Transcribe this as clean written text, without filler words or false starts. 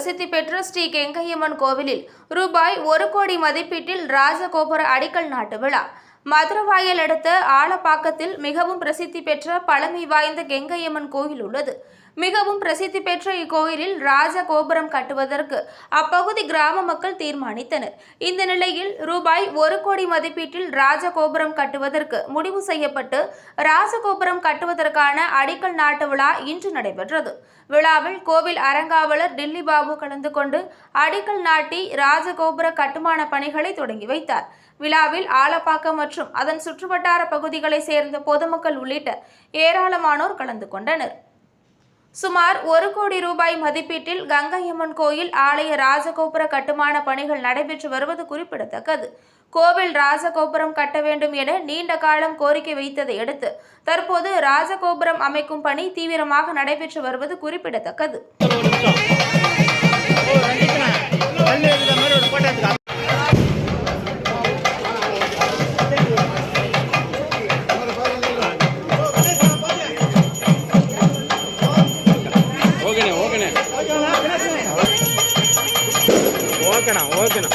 பிரசித்தி பெற்ற ஸ்ரீ கெங்கையம்மன் கோவிலில் ரூபாய் 1 கோடி மதிப்பீட்டில் ராஜகோபுர அடிக்கல் நாட்டு விழா. மதுரவாயல் அடுத்த ஆலப்பாக்கத்தில் மிகவும் பிரசித்தி பெற்ற பழமை வாய்ந்த கெங்கையம்மன் கோயில் உள்ளது. மிகவும் பிரசித்தி பெற்ற இக்கோயிலில் ராஜகோபுரம் கட்டுவதற்கு அப்பகுதி கிராம மக்கள் தீர்மானித்தனர். இந்த நிலையில் ரூபாய் 1 கோடி மதிப்பீட்டில் ராஜகோபுரம் கட்டுவதற்கு முடிவு செய்யப்பட்டு ராஜகோபுரம் கட்டுவதற்கான அடிக்கல் நாட்டு விழா இன்று நடைபெற்றது. விழாவில் கோவில் அறங்காவலர் டில்லி பாபு கலந்து கொண்டு அடிக்கல் நாட்டி ராஜகோபுர கட்டுமான பணிகளை தொடங்கி வைத்தார். விழாவில் ஆலப்பாக்கம் மற்றும் அதன் சுற்றுவட்டார பகுதிகளை சேர்ந்த பொதுமக்கள் உள்ளிட்ட ஏராளமானோர் கலந்து கொண்டனர். சுமார் 1 கோடி ரூபாய் மதிப்பீட்டில் கங்கையம்மன் கோயில் ஆலய ராஜகோபுர கட்டுமான பணிகள் நடைபெற்று வருவது குறிப்பிடத்தக்கது. கோவில் ராஜகோபுரம் கட்ட வேண்டும் என நீண்ட காலம் கோரிக்கை வைத்ததை அடுத்து தற்போது ராஜகோபுரம் அமைக்கும் பணி தீவிரமாக நடைபெற்று வருவது குறிப்பிடத்தக்கது. ஓகேண்ணா